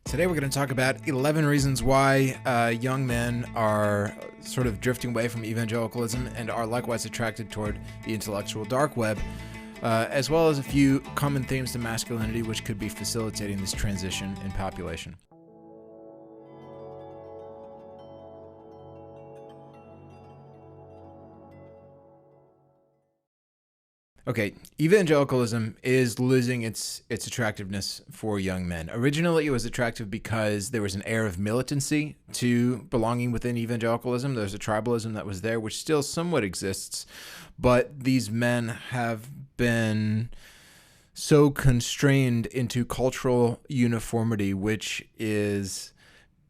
Today we're going to talk about 11 reasons why young men are sort of drifting away from evangelicalism and are likewise attracted toward the intellectual dark web, as well as a few common themes to masculinity which could be facilitating this transition in population. Okay, evangelicalism is losing its attractiveness for young men. Originally, it was attractive because there was an air of militancy to belonging within evangelicalism. There's a tribalism that was there, which still somewhat exists, but these men have been so constrained into cultural uniformity, which is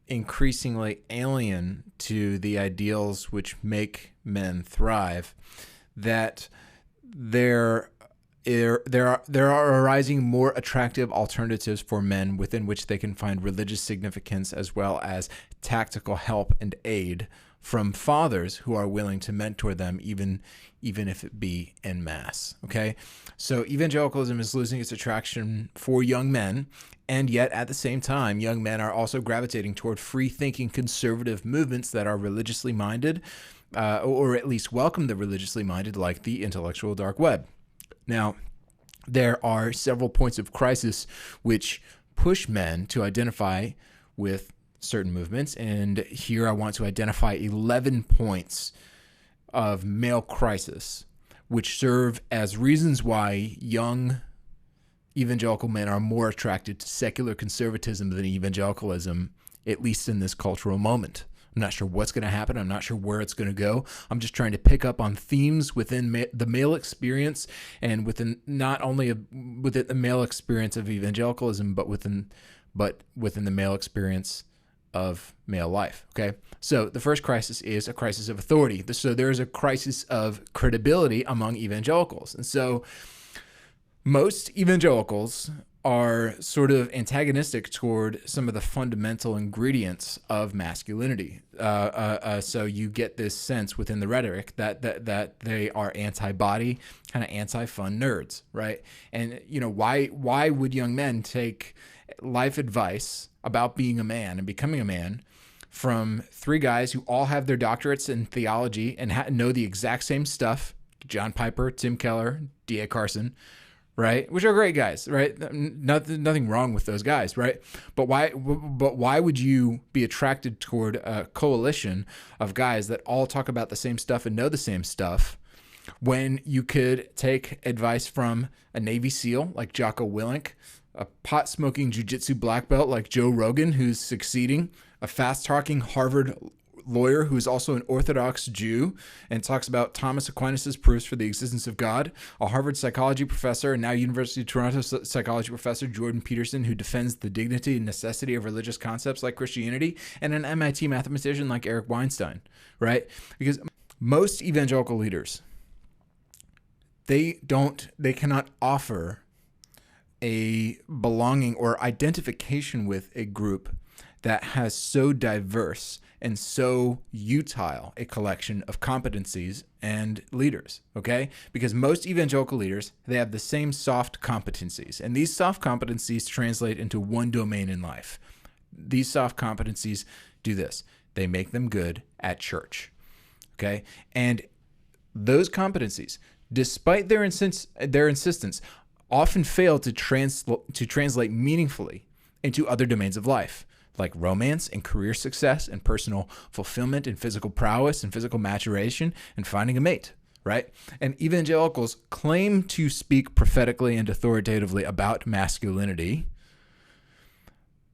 increasingly alien to the ideals which make men thrive, that there are arising more attractive alternatives for men within which they can find religious significance as well as tactical help and aid from fathers who are willing to mentor them, even if it be en masse. Okay, so evangelicalism is losing its attraction for young men, and yet at the same time, young men are also gravitating toward free-thinking conservative movements that are religiously minded, or at least welcome the religiously minded, like the intellectual dark web. Now, there are several points of crisis which push men to identify with certain movements, and here I want to identify 11 points of male crisis which serve as reasons why young evangelical men are more attracted to secular conservatism than evangelicalism, at least in this cultural moment. I'm not sure what's going to happen. I'm not sure where it's going to go. I'm just trying to pick up on themes within the male experience, and within not only within the male experience of evangelicalism, but within the male experience of male life. Okay, so the first crisis is a crisis of authority. So there is a crisis of credibility among evangelicals, and so most evangelicals are sort of antagonistic toward some of the fundamental ingredients of masculinity. So you get this sense within the rhetoric that they are anti-body, kind of anti-fun nerds, right? And why would young men take life advice about being a man and becoming a man from three guys who all have their doctorates in theology and know the exact same stuff? John Piper, Tim Keller, D.A. Carson, right? Which are great guys, right? Nothing wrong with those guys, right? But why would you be attracted toward a coalition of guys that all talk about the same stuff and know the same stuff when you could take advice from a Navy SEAL like Jocko Willink, a pot-smoking jiu-jitsu black belt like Joe Rogan, who's succeeding, a fast-talking Harvard lawyer who is also an Orthodox Jew and talks about Thomas Aquinas' proofs for the existence of God, a Harvard psychology professor and now University of Toronto psychology professor Jordan Peterson, who defends the dignity and necessity of religious concepts like Christianity, and an MIT mathematician like Eric Weinstein, right? Because most evangelical leaders, they cannot offer a belonging or identification with a group that has so diverse and so utile a collection of competencies and leaders, okay? Because most evangelical leaders, they have the same soft competencies, and these soft competencies translate into one domain in life. These soft competencies do this. They make them good at church, okay? And those competencies, despite their insistence, often fail to translate meaningfully into other domains of life, like romance and career success and personal fulfillment and physical prowess and physical maturation and finding a mate, right? And evangelicals claim to speak prophetically and authoritatively about masculinity,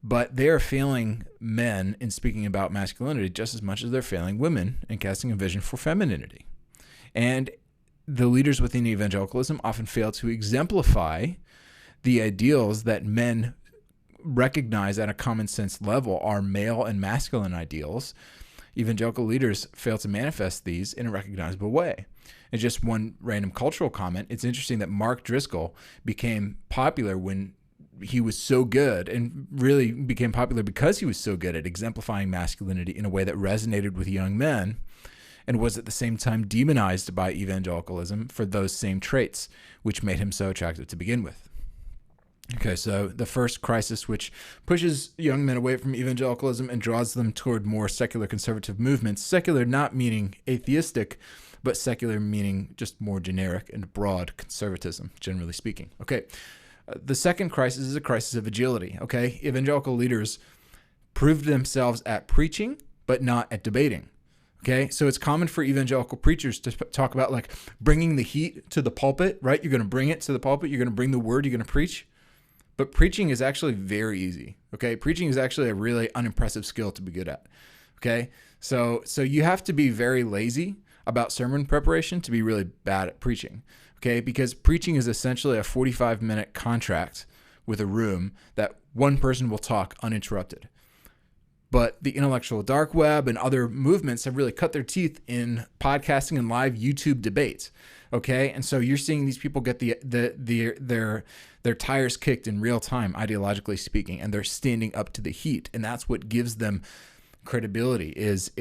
but they're failing men in speaking about masculinity just as much as they're failing women in casting a vision for femininity. And the leaders within evangelicalism often fail to exemplify the ideals that men recognize at a common sense level are male and masculine ideals. Evangelical leaders fail to manifest these in a recognizable way. And just one random cultural comment, it's interesting that Mark Driscoll became popular when he was so good, and really became popular because he was so good at exemplifying masculinity in a way that resonated with young men, and was at the same time demonized by evangelicalism for those same traits, which made him so attractive to begin with. Okay, so the first crisis, which pushes young men away from evangelicalism and draws them toward more secular conservative movements, secular not meaning atheistic, but secular meaning just more generic and broad conservatism, generally speaking. Okay, the second crisis is a crisis of agility. Okay, evangelical leaders proved themselves at preaching, but not at debating. Okay, so it's common for evangelical preachers to talk about like bringing the heat to the pulpit, right? You're going to bring it to the pulpit. You're going to bring the word. You're going to preach. But preaching is actually very easy. Okay, preaching is actually a really unimpressive skill to be good at. Okay, so you have to be very lazy about sermon preparation to be really bad at preaching. Okay, because preaching is essentially a 45-minute contract with a room that one person will talk uninterrupted. But the intellectual dark web and other movements have really cut their teeth in podcasting and live YouTube debates. Okay, and so you're seeing these people get their tires kicked in real time, ideologically speaking, and they're standing up to the heat, and that's what gives them credibility is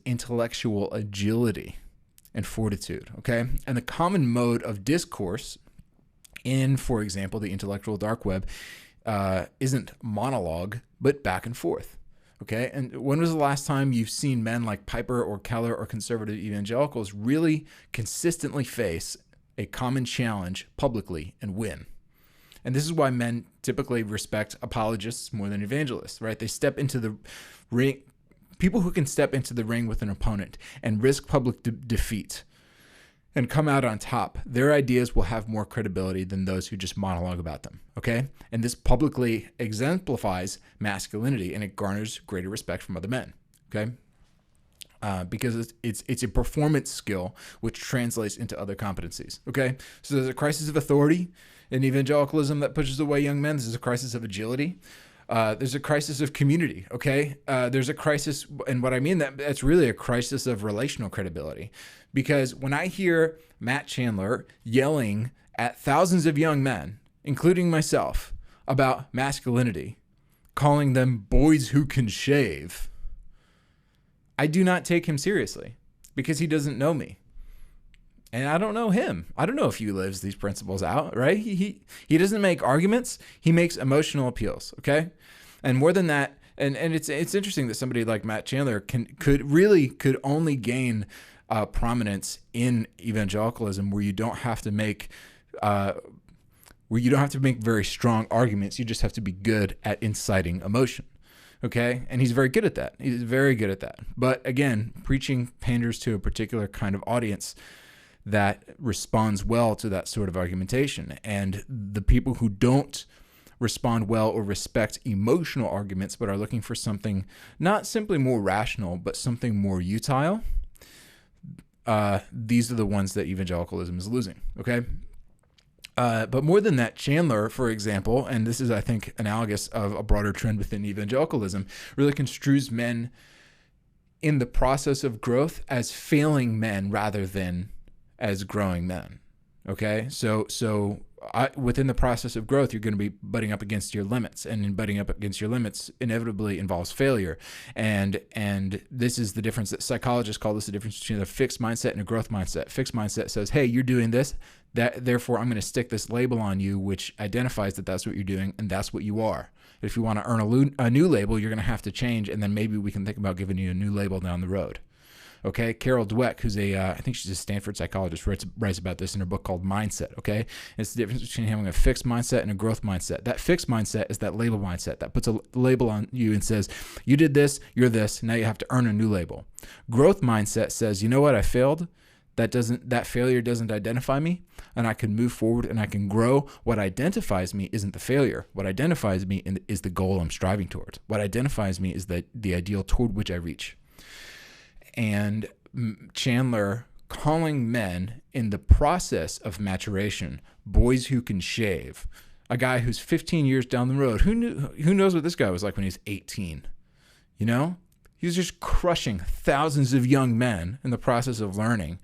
intellectual agility and fortitude. Okay, and the common mode of discourse in, for example, the intellectual dark web isn't monologue, but back and forth. Okay, and when was the last time you've seen men like Piper or Keller or conservative evangelicals really consistently face a common challenge publicly and win? And this is why men typically respect apologists more than evangelists, right? They step into the ring. People who can step into the ring with an opponent and risk public defeat and come out on top, their ideas will have more credibility than those who just monologue about them, okay? And this publicly exemplifies masculinity, and it garners greater respect from other men, okay? Because it's a performance skill which translates into other competencies, okay? So there's a crisis of authority in evangelicalism that pushes away young men. There's a crisis of agility. There's a crisis of community, okay? There's a crisis, and what I mean that's really a crisis of relational credibility. Because when I hear Matt Chandler yelling at thousands of young men, including myself, about masculinity, calling them boys who can shave, I do not take him seriously because he doesn't know me. And I don't know him. I don't know if he lives these principles out, right? He doesn't make arguments. He makes emotional appeals, okay? And more than that, and it's interesting that somebody like Matt Chandler could only gain prominence in evangelicalism where you don't have to make very strong arguments. You just have to be good at inciting emotion. Okay. And he's very good at that. He's very good at that. But again, preaching panders to a particular kind of audience that responds well to that sort of argumentation. And the people who don't respond well or respect emotional arguments, but are looking for something not simply more rational, but something more utile, these are the ones that evangelicalism is losing. Okay. But more than that, Chandler, for example, and this is, I think, analogous of a broader trend within evangelicalism, really construes men in the process of growth as failing men rather than as growing men. Okay, so within the process of growth, you're going to be butting up against your limits, and in butting up against your limits inevitably involves failure. And this is the difference that psychologists call this the difference between a fixed mindset and a growth mindset. Fixed mindset says, hey, you're doing this, therefore I'm going to stick this label on you, which identifies that that's what you're doing and that's what you are. If you want to earn a new label, you're going to have to change, and then maybe we can think about giving you a new label down the road. Okay, Carol Dweck, who's I think she's a Stanford psychologist, writes about this in her book called Mindset. Okay, it's the difference between having a fixed mindset and a growth mindset. That fixed mindset is that label mindset that puts a label on you and says, you did this, you're this, now you have to earn a new label. Growth mindset says, you know what, I failed. That failure doesn't identify me, and I can move forward and I can grow. What identifies me isn't the failure. What identifies me is the goal I'm striving towards. What identifies me is the ideal toward which I reach. And Chandler calling men in the process of maturation, boys who can shave, a guy who's 15 years down the road. Who knows what this guy was like when he was 18? You know, he was just crushing thousands of young men in the process of learning,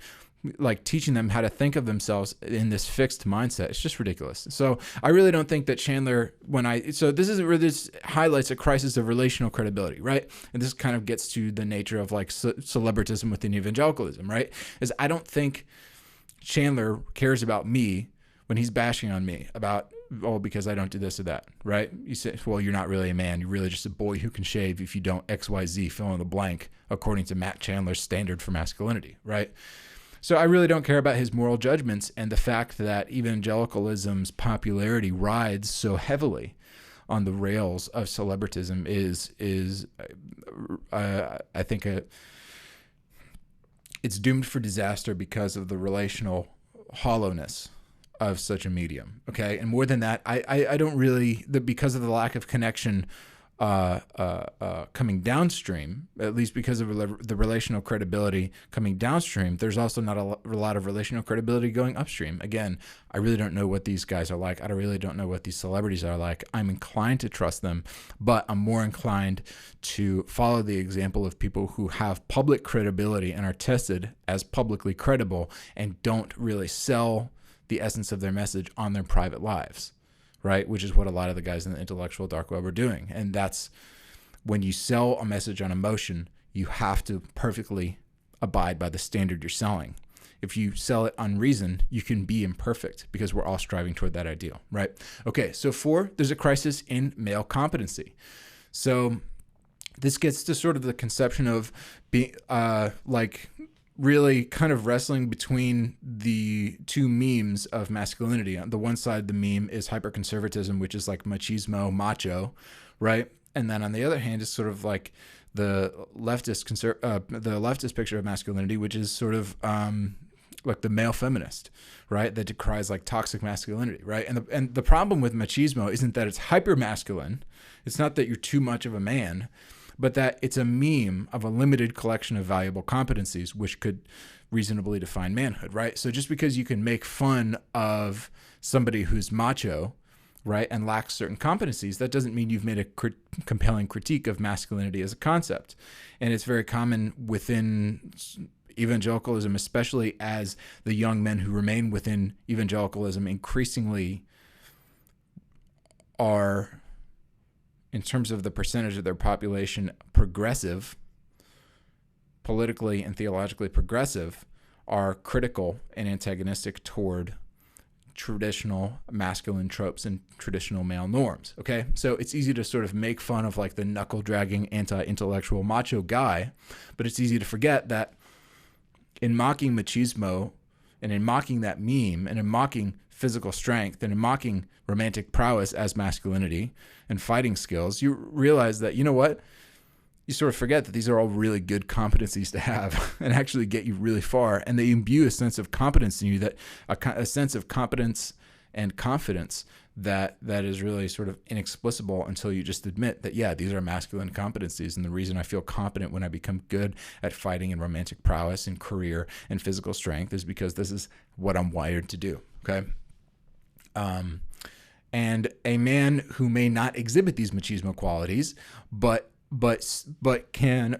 like teaching them how to think of themselves in this fixed mindset. It's just ridiculous. So I really don't think that Chandler, this highlights a crisis of relational credibility, right? And this kind of gets to the nature of like celebritism within evangelicalism, right? I don't think Chandler cares about me when he's bashing on me about Oh, because I don't do this or that, right? You say, well, you're not really a man. You're really just a boy who can shave if you don't XYZ, fill in the blank, according to Matt Chandler's standard for masculinity, right? So I really don't care about his moral judgments, and the fact that evangelicalism's popularity rides so heavily on the rails of celebritism is I think it's doomed for disaster because of the relational hollowness of such a medium. Okay. And more than that, I don't really, because of the lack of connection coming downstream, at least because of the relational credibility coming downstream, there's also not a lot of relational credibility going upstream. Again, I really don't know what these guys are like. I really don't know what these celebrities are like. I'm inclined to trust them, but I'm more inclined to follow the example of people who have public credibility and are tested as publicly credible and don't really sell the essence of their message on their private lives. Right? Which is what a lot of the guys in the intellectual dark web are doing. And that's when you sell a message on emotion, you have to perfectly abide by the standard you're selling. If you sell it on reason, you can be imperfect because we're all striving toward that ideal, right? Okay, so 4, there's a crisis in male competency. So this gets to sort of the conception of being really kind of wrestling between the two memes of masculinity. On the one side, the meme is hyperconservatism, which is like machismo, macho, right? And then on the other hand, is sort of like the leftist picture of masculinity, which is sort of like the male feminist, right? That decries like toxic masculinity, right? And the problem with machismo isn't that it's hyper masculine. It's not that you're too much of a man, but that it's a meme of a limited collection of valuable competencies, which could reasonably define manhood, right? So just because you can make fun of somebody who's macho, right, and lacks certain competencies, that doesn't mean you've made a compelling critique of masculinity as a concept. And it's very common within evangelicalism, especially as the young men who remain within evangelicalism increasingly are, in terms of the percentage of their population, progressive, politically and theologically progressive, are critical and antagonistic toward traditional masculine tropes and traditional male norms. Okay, so it's easy to sort of make fun of like the knuckle-dragging, anti-intellectual macho guy, but it's easy to forget that in mocking machismo and in mocking that meme and in mocking physical strength and in mocking romantic prowess as masculinity and fighting skills, you realize that, you know what? You sort of forget that these are all really good competencies to have and actually get you really far. And they imbue a sense of competence in you, that a sense of competence and confidence that is really sort of inexplicable until you just admit that, yeah, these are masculine competencies. And the reason I feel competent when I become good at fighting and romantic prowess and career and physical strength is because this is what I'm wired to do. Okay. And a man who may not exhibit these machismo qualities, but can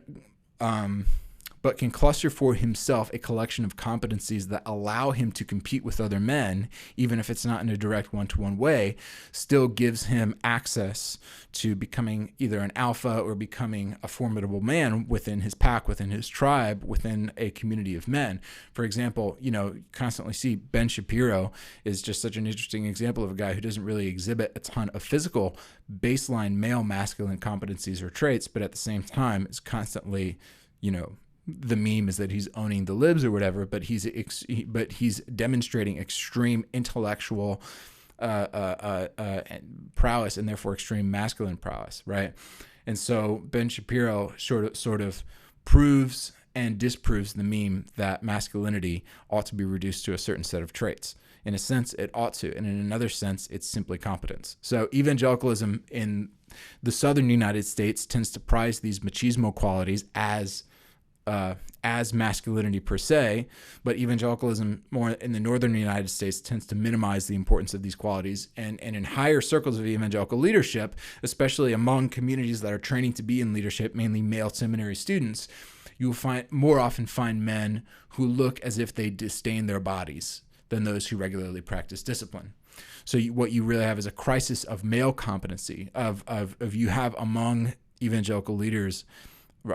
cluster for himself a collection of competencies that allow him to compete with other men, even if it's not in a direct one-to-one way, still gives him access to becoming either an alpha or becoming a formidable man within his pack, within his tribe, within a community of men. For example, you constantly see Ben Shapiro is just such an interesting example of a guy who doesn't really exhibit a ton of physical baseline male masculine competencies or traits, but at the same time is constantly, the meme is that he's owning the libs or whatever, but he's demonstrating extreme intellectual prowess and therefore extreme masculine prowess, right? And so Ben Shapiro sort of proves and disproves the meme that masculinity ought to be reduced to a certain set of traits. In a sense, it ought to, and in another sense, it's simply competence. So evangelicalism in the southern United States tends to prize these machismo qualities as masculinity per se, but evangelicalism more in the northern United States tends to minimize the importance of these qualities. And in higher circles of evangelical leadership, especially among communities that are training to be in leadership, mainly male seminary students, you will more often find men who look as if they disdain their bodies than those who regularly practice discipline. So what you really have is a crisis of male competency, of you have among evangelical leaders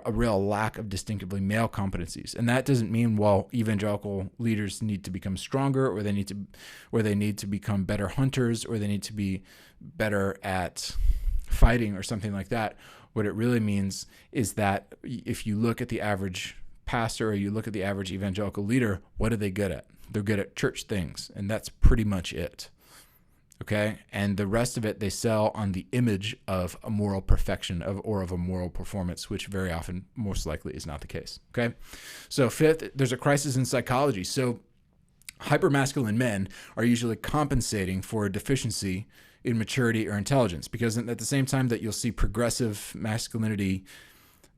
a real lack of distinctively male competencies. And that doesn't mean, well, evangelical leaders need to become stronger, or they need to become better hunters, or they need to be better at fighting or something like that. What it really means is that if you look at the average pastor or you look at the average evangelical leader, what are they good at? They're good at church things, and that's pretty much it. Okay? And the rest of it, they sell on the image of a moral perfection or of a moral performance, which very often, most likely, is not the case. Okay? So fifth, there's a crisis in psychology. So hypermasculine men are usually compensating for a deficiency in maturity or intelligence, because at the same time that you'll see progressive masculinity,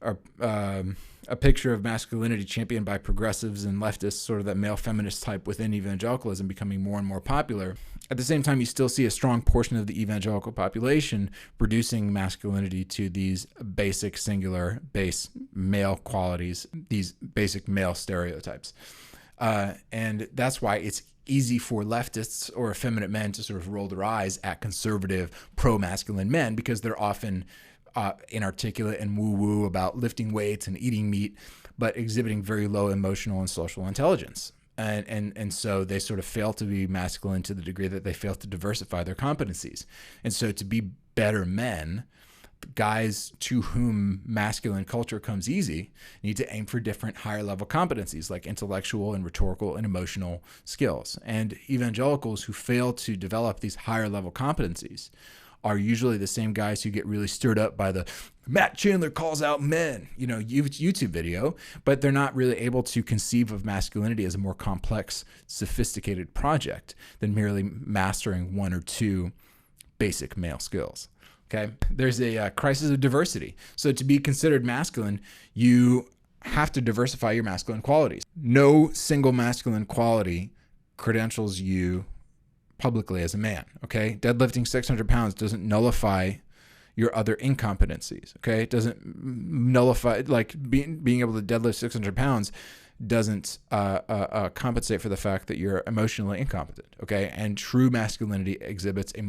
or a picture of masculinity championed by progressives and leftists, sort of that male feminist type within evangelicalism becoming more and more popular, at the same time you still see a strong portion of the evangelical population producing masculinity to these basic singular base male qualities, these basic male stereotypes. And that's why it's easy for leftists or effeminate men to sort of roll their eyes at conservative pro-masculine men, because they're often inarticulate and woo-woo about lifting weights and eating meat, but exhibiting very low emotional and social intelligence. And so they sort of fail to be masculine to the degree that they fail to diversify their competencies. And so to be better men, guys to whom masculine culture comes easy need to aim for different higher level competencies like intellectual and rhetorical and emotional skills. And evangelicals who fail to develop these higher level competencies are usually the same guys who get really stirred up by the Matt Chandler calls out men, YouTube video, but they're not really able to conceive of masculinity as a more complex, sophisticated project than merely mastering one or two basic male skills. Okay, there's a crisis of diversity. So to be considered masculine, you have to diversify your masculine qualities. No single masculine quality credentials you publicly as a man. Okay, deadlifting 600 pounds doesn't nullify your other incompetencies. Okay, it doesn't nullify, like being able to deadlift 600 pounds doesn't compensate for the fact that you're emotionally incompetent. Okay, and true masculinity exhibits a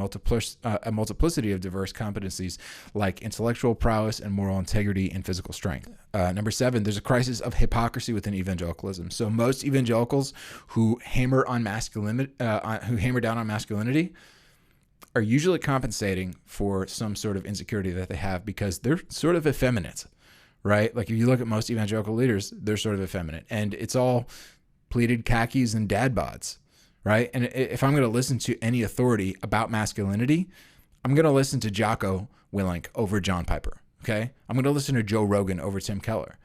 multiplicity of diverse competencies like intellectual prowess and moral integrity and physical strength. Number 7, there's a crisis of hypocrisy within evangelicalism. So most evangelicals who hammer down on masculinity are usually compensating for some sort of insecurity that they have because they're sort of effeminate. Right? Like if you look at most evangelical leaders, they're sort of effeminate, and it's all pleated khakis and dad bods, right? And if I'm going to listen to any authority about masculinity, I'm going to listen to Jocko Willink over John Piper. Okay. I'm going to listen to Joe Rogan over Tim Keller.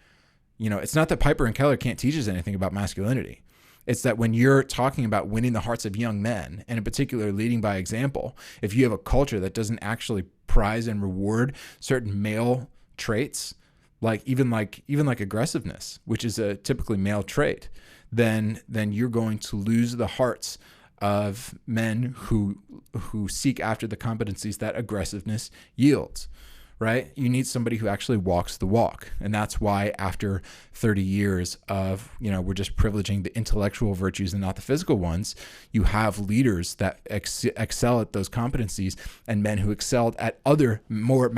It's not that Piper and Keller can't teach us anything about masculinity. It's that when you're talking about winning the hearts of young men, and in particular leading by example, if you have a culture that doesn't actually prize and reward certain male traits, even like aggressiveness, which is a typically male trait, then you're going to lose the hearts of men who seek after the competencies that aggressiveness yields. Right? You need somebody who actually walks the walk. And that's why after 30 years of, we're just privileging the intellectual virtues and not the physical ones, you have leaders that excel at those competencies, and men who excelled at other more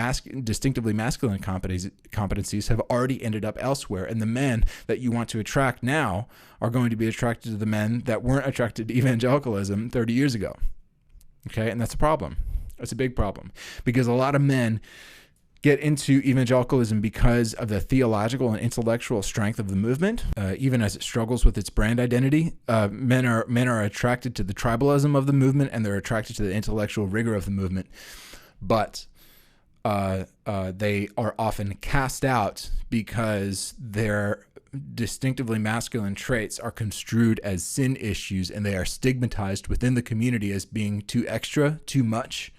distinctively masculine competencies have already ended up elsewhere. And the men that you want to attract now are going to be attracted to the men that weren't attracted to evangelicalism 30 years ago. Okay? And that's a problem. That's a big problem, because a lot of men get into evangelicalism because of the theological and intellectual strength of the movement, even as it struggles with its brand identity. Men are attracted to the tribalism of the movement, and they're attracted to the intellectual rigor of the movement. But they are often cast out because their distinctively masculine traits are construed as sin issues, and they are stigmatized within the community as being too extra, too much,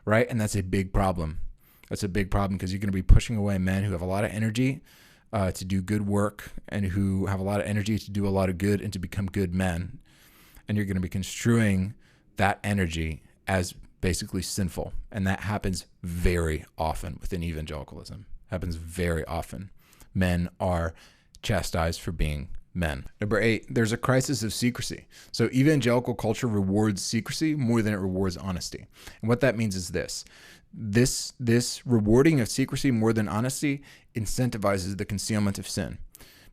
right? And that's a big problem. That's a big problem, because you're going to be pushing away men who have a lot of energy to do good work, and who have a lot of energy to do a lot of good and to become good men. And you're going to be construing that energy as basically sinful. And that happens very often within evangelicalism. Happens very often. Men are chastised for being men. Number 8, there's a crisis of secrecy. So evangelical culture rewards secrecy more than it rewards honesty. And what that means is this rewarding of secrecy more than honesty incentivizes the concealment of sin,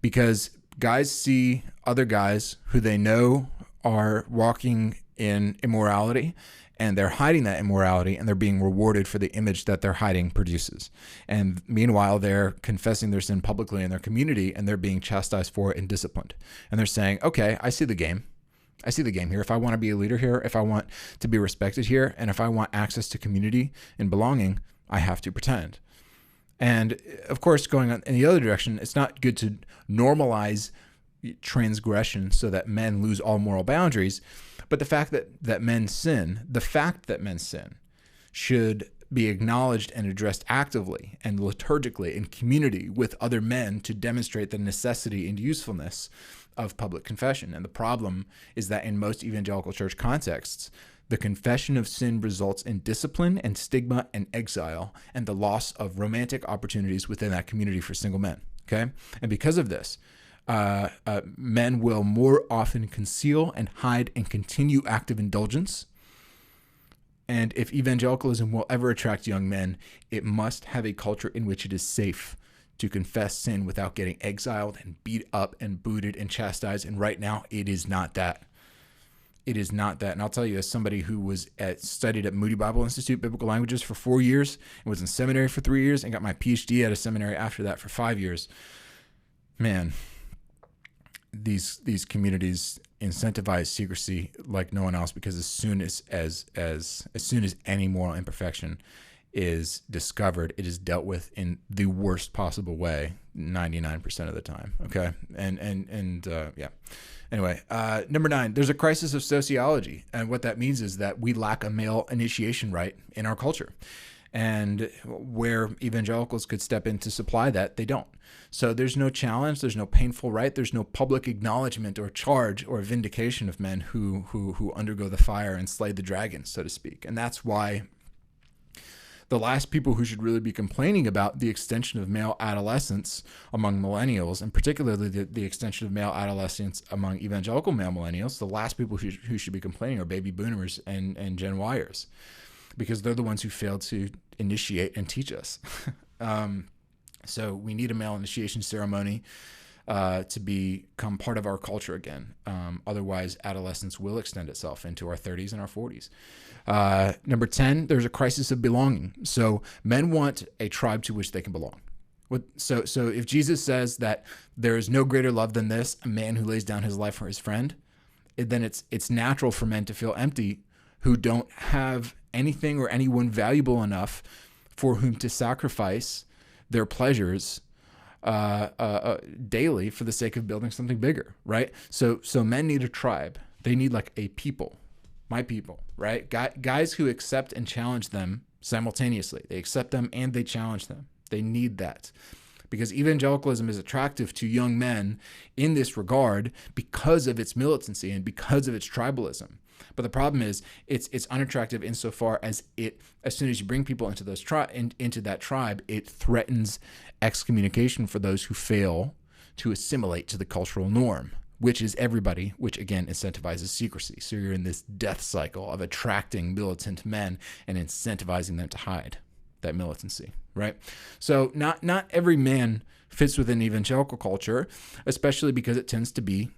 because guys see other guys who they know are walking in immorality, and they're hiding that immorality, and they're being rewarded for the image that their hiding produces. And meanwhile, they're confessing their sin publicly in their community, and they're being chastised for it and disciplined. And they're saying, okay, I see the game. I see the game here. If I want to be a leader here, if I want to be respected here, and if I want access to community and belonging, I have to pretend. And of course, going on in the other direction, it's not good to normalize transgression so that men lose all moral boundaries. But the fact that men sin, should be acknowledged and addressed actively and liturgically in community with other men to demonstrate the necessity and usefulness of public confession. And the problem is that in most evangelical church contexts, the confession of sin results in discipline and stigma and exile and the loss of romantic opportunities within that community for single men. Okay? And because of this, men will more often conceal and hide and continue active indulgence. And if evangelicalism will ever attract young men, it must have a culture in which it is safe to confess sin without getting exiled and beat up and booted and chastised. And right now, it is not that. It is not that. And I'll tell you, as somebody who studied at Moody Bible Institute Biblical Languages for 4 years, and was in seminary for 3 years, and got my PhD at a seminary after that for 5 years, man, these communities incentivize secrecy like no one else, because as soon as any moral imperfection is discovered, it is dealt with in the worst possible way 99% of the time. Okay. Yeah. Anyway, number 9, there's a crisis of sociology. And what that means is that we lack a male initiation right in our culture. And where evangelicals could step in to supply that, they don't. So there's no challenge, there's no painful right, there's no public acknowledgement or charge or vindication of men who undergo the fire and slay the dragon, so to speak. And that's why the last people who should really be complaining about the extension of male adolescence among millennials, and particularly the extension of male adolescence among evangelical male millennials, the last people who should be complaining are baby boomers and Gen Yers, because they're the ones who failed to initiate and teach us. So we need a male initiation ceremony to become part of our culture again. Otherwise, adolescence will extend itself into our 30s and our 40s. Number 10, there's a crisis of belonging. So men want a tribe to which they can belong. So if Jesus says that there is no greater love than this, a man who lays down his life for his friend, then it's natural for men to feel empty who don't have anything or anyone valuable enough for whom to sacrifice their pleasures daily for the sake of building something bigger, right? So men need a tribe. They need like a people, my people, right? Guys who accept and challenge them simultaneously. They accept them and they challenge them. They need that, because evangelicalism is attractive to young men in this regard because of its militancy and because of its tribalism. But the problem is it's unattractive insofar as as soon as you bring people into into that tribe, it threatens excommunication for those who fail to assimilate to the cultural norm, which is everybody, which again incentivizes secrecy. So you're in this death cycle of attracting militant men and incentivizing them to hide that militancy, right? So not every man fits within evangelical culture, especially because it tends to be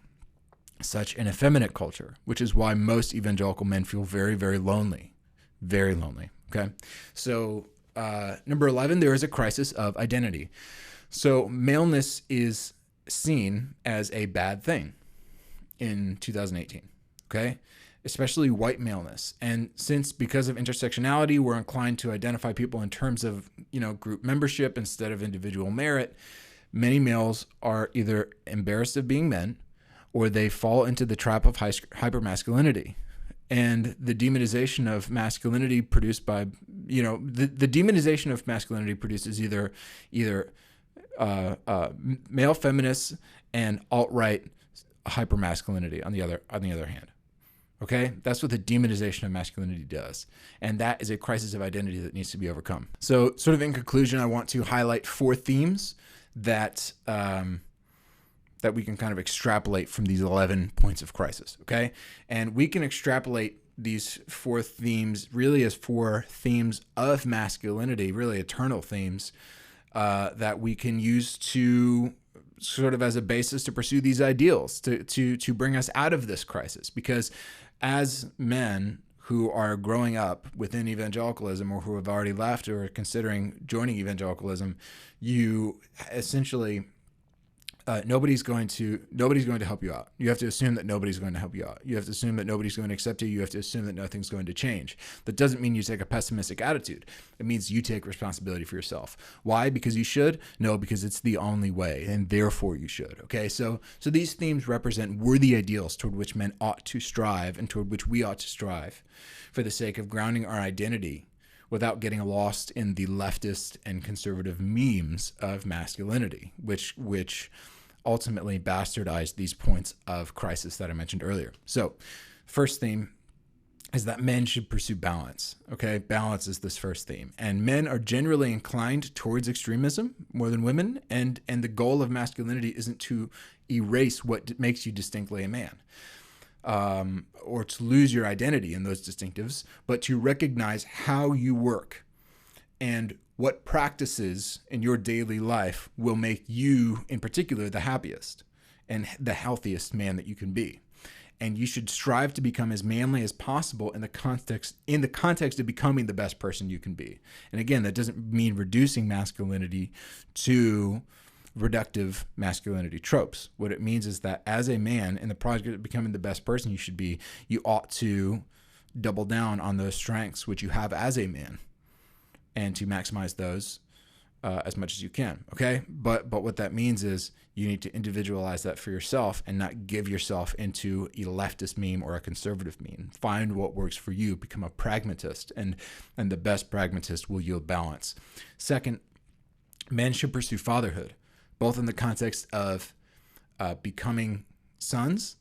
such an effeminate culture, which is why most evangelical men feel very, very lonely. Very lonely, okay? So number 11, there is a crisis of identity. So maleness is seen as a bad thing in 2018, okay? Especially white maleness. And because of intersectionality, we're inclined to identify people in terms of, group membership instead of individual merit, many males are either embarrassed of being men, or they fall into the trap of hypermasculinity. And the demonization of masculinity produced by, the demonization of masculinity produces either male feminists and alt-right hypermasculinity on the other hand. Okay? That's what the demonization of masculinity does. And that is a crisis of identity that needs to be overcome. So sort of in conclusion, I want to highlight 4 themes that that we can kind of extrapolate from these 11 points of crisis, okay? And we can extrapolate these 4 themes really as 4 themes of masculinity, really eternal themes, that we can use to sort of as a basis to pursue these ideals, to bring us out of this crisis. Because as men who are growing up within evangelicalism, or who have already left or are considering joining evangelicalism, you essentially nobody's going to help you out. You have to assume that nobody's going to help you out. You have to assume that nobody's going to accept you. You have to assume that nothing's going to change. That doesn't mean you take a pessimistic attitude. It means you take responsibility for yourself. Why? Because you should? No, because it's the only way, and therefore you should. Okay, so these themes represent worthy ideals toward which men ought to strive, and toward which we ought to strive, for the sake of grounding our identity without getting lost in the leftist and conservative memes of masculinity, which ultimately bastardized these points of crisis that I mentioned earlier. So, first theme is that men should pursue balance. Okay, balance is this first theme, and men are generally inclined towards extremism more than women. And the goal of masculinity isn't to erase what makes you distinctly a man, or to lose your identity in those distinctives, but to recognize how you work and what practices in your daily life will make you, in particular, the happiest and the healthiest man that you can be. And you should strive to become as manly as possible in the context of becoming the best person you can be. And again, that doesn't mean reducing masculinity to reductive masculinity tropes. What it means is that as a man, in the project of becoming the best person you should be, you ought to double down on those strengths which you have as a man, and to maximize those as much as you can, okay? But what that means is you need to individualize that for yourself and not give yourself into a leftist meme or a conservative meme. Find what works for you. Become a pragmatist, and the best pragmatist will yield balance. Second, men should pursue fatherhood, both in the context of becoming sons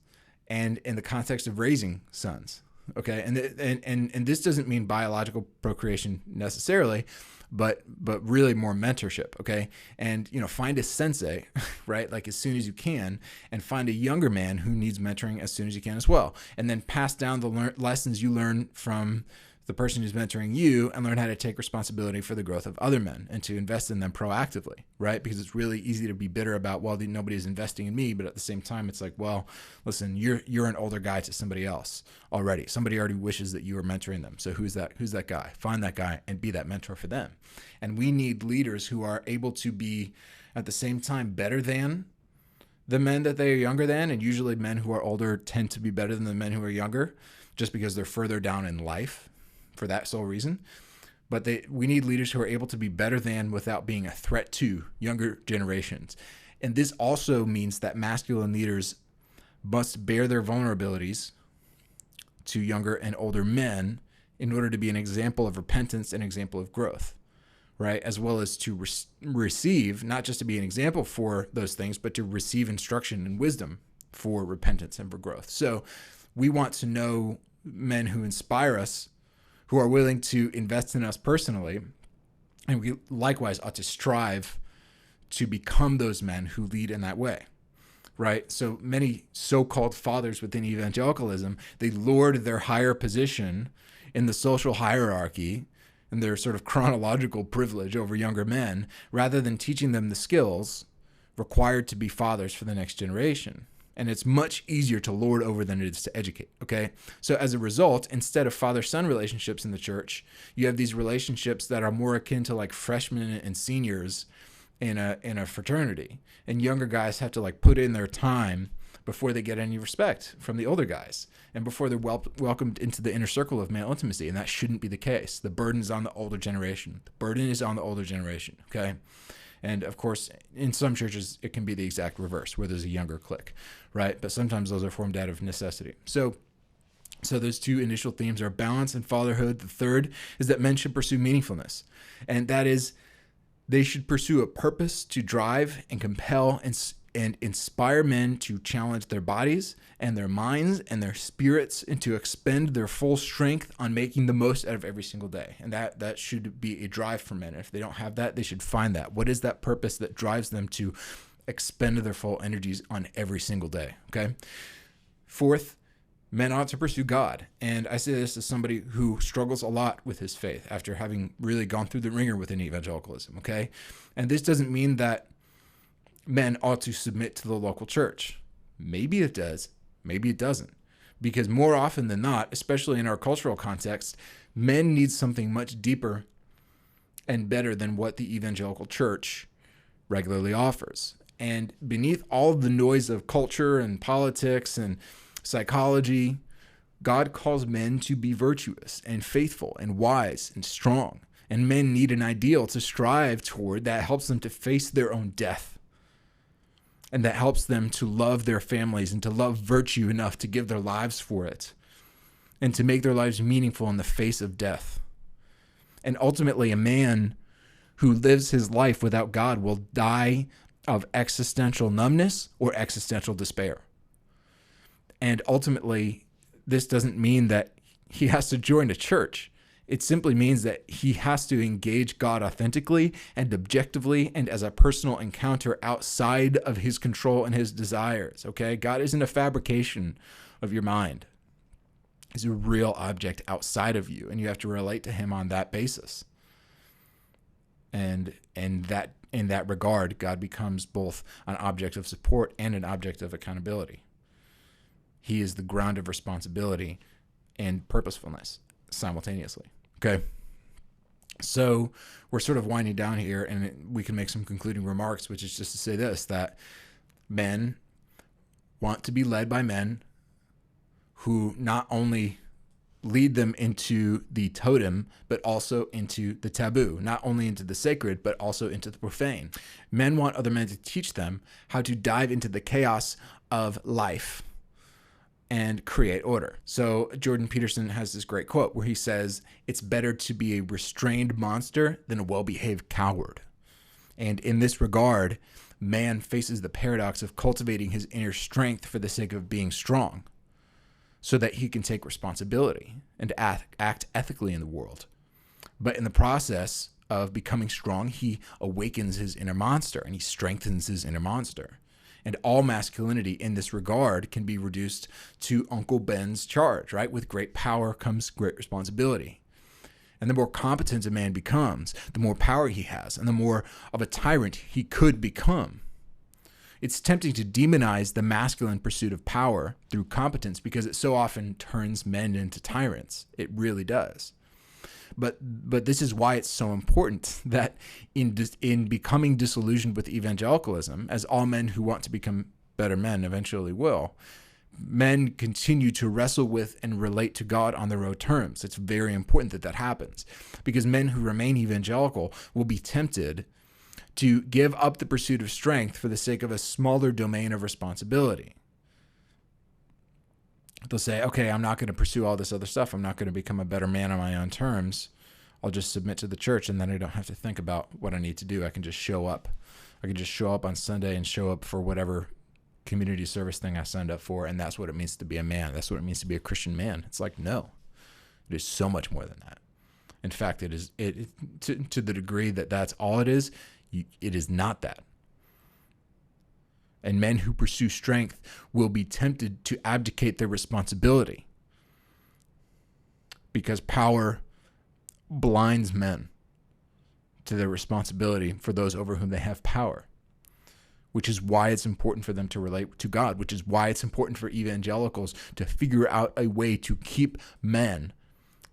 and in the context of raising sons. Okay, and this doesn't mean biological procreation necessarily, but really more mentorship. Okay, and find a sensei, right? Like as soon as you can, and find a younger man who needs mentoring as soon as you can as well, and then pass down the lessons you learn from the person who's mentoring you, and learn how to take responsibility for the growth of other men and to invest in them proactively, right? Because it's really easy to be bitter about, well, nobody's investing in me, but at the same time, it's like, well, listen, you're an older guy to somebody else already. Somebody already wishes that you were mentoring them. So who's that guy? Find that guy and be that mentor for them. And we need leaders who are able to be at the same time better than the men that they are younger than, and usually men who are older tend to be better than the men who are younger, just because they're further down in life for that sole reason. But we need leaders who are able to be better than without being a threat to younger generations. And this also means that masculine leaders must bear their vulnerabilities to younger and older men in order to be an example of repentance and example of growth, right? As well as to receive, not just to be an example for those things, but to receive instruction and wisdom for repentance and for growth. So we want to know men who inspire us, who are willing to invest in us personally, and we likewise ought to strive to become those men who lead in that way, right? So many so-called fathers within evangelicalism, they lord their higher position in the social hierarchy and their sort of chronological privilege over younger men, rather than teaching them the skills required to be fathers for the next generation. And it's much easier to lord over than it is to educate, okay? So as a result, instead of father-son relationships in the church, you have these relationships that are more akin to like freshmen and seniors in a fraternity. And younger guys have to like put in their time before they get any respect from the older guys, and before they're welcomed into the inner circle of male intimacy. And that shouldn't be the case. The burden is on the older generation. The burden is on the older generation, okay? And of course, in some churches, it can be the exact reverse, where there's a younger clique, right? But sometimes those are formed out of necessity. So those two initial themes are balance and fatherhood. The third is that men should pursue meaningfulness. And that is, they should pursue a purpose to drive and compel and inspire men to challenge their bodies and their minds and their spirits, and to expend their full strength on making the most out of every single day. And that should be a drive for men. And if they don't have that, they should find that. What is that purpose that drives them to expend their full energies on every single day. Okay. Fourth, men ought to pursue God. And I say this as somebody who struggles a lot with his faith after having really gone through the ringer within evangelicalism. Okay. And this doesn't mean that men ought to submit to the local church. Maybe it does. Maybe it doesn't. Because more often than not, especially in our cultural context, men need something much deeper and better than what the evangelical church regularly offers. And beneath all the noise of culture and politics and psychology, God calls men to be virtuous and faithful and wise and strong. And men need an ideal to strive toward that helps them to face their own death. And that helps them to love their families and to love virtue enough to give their lives for it and to make their lives meaningful in the face of death. And ultimately, a man who lives his life without God will die of existential numbness or existential despair. And ultimately, this doesn't mean that he has to join a church. It simply means that he has to engage God authentically and objectively and as a personal encounter outside of his control and his desires, okay? God isn't a fabrication of your mind. He's a real object outside of you, and you have to relate to him on that basis. And in that regard, God becomes both an object of support and an object of accountability. He is the ground of responsibility and purposefulness simultaneously. Okay. So we're sort of winding down here, and we can make some concluding remarks, which is just to say this, that men want to be led by men who not only lead them into the totem, but also into the taboo, not only into the sacred, but also into the profane. Men want other men to teach them how to dive into the chaos of life and create order. So Jordan Peterson has this great quote where he says, "It's better to be a restrained monster than a well-behaved coward." And in this regard, man faces the paradox of cultivating his inner strength for the sake of being strong so that he can take responsibility and act ethically in the world. But in the process of becoming strong, he awakens his inner monster and he strengthens his inner monster. And all masculinity in this regard can be reduced to Uncle Ben's charge, right? With great power comes great responsibility. And the more competent a man becomes, the more power he has, and the more of a tyrant he could become. It's tempting to demonize the masculine pursuit of power through competence because it so often turns men into tyrants. It really does. But this is why it's so important that in becoming disillusioned with evangelicalism, as all men who want to become better men eventually will, men continue to wrestle with and relate to God on their own terms. It's very important that that happens because men who remain evangelical will be tempted to give up the pursuit of strength for the sake of a smaller domain of responsibility. They'll say, okay, I'm not going to pursue all this other stuff. I'm not going to become a better man on my own terms. I'll just submit to the church, and then I don't have to think about what I need to do. I can just show up. I can just show up on Sunday and show up for whatever community service thing I signed up for, and that's what it means to be a man. That's what it means to be a Christian man. It's like, no, it is so much more than that. In fact, it is to the degree that that's all it is not that. And men who pursue strength will be tempted to abdicate their responsibility because power blinds men to their responsibility for those over whom they have power, which is why it's important for them to relate to God, which is why it's important for evangelicals to figure out a way to keep men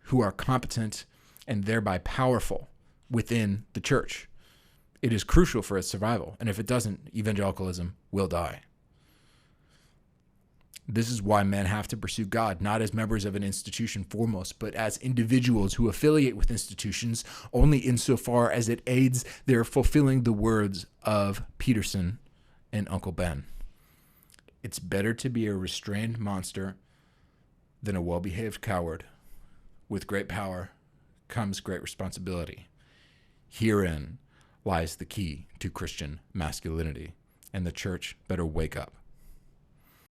who are competent and thereby powerful within the church. It is crucial for its survival. And if it doesn't, evangelicalism will die. This is why men have to pursue God, not as members of an institution foremost, but as individuals who affiliate with institutions only insofar as it aids their fulfilling the words of Peterson and Uncle Ben. It's better to be a restrained monster than a well-behaved coward. With great power comes great responsibility. Herein lies the key to Christian masculinity, and the church better wake up.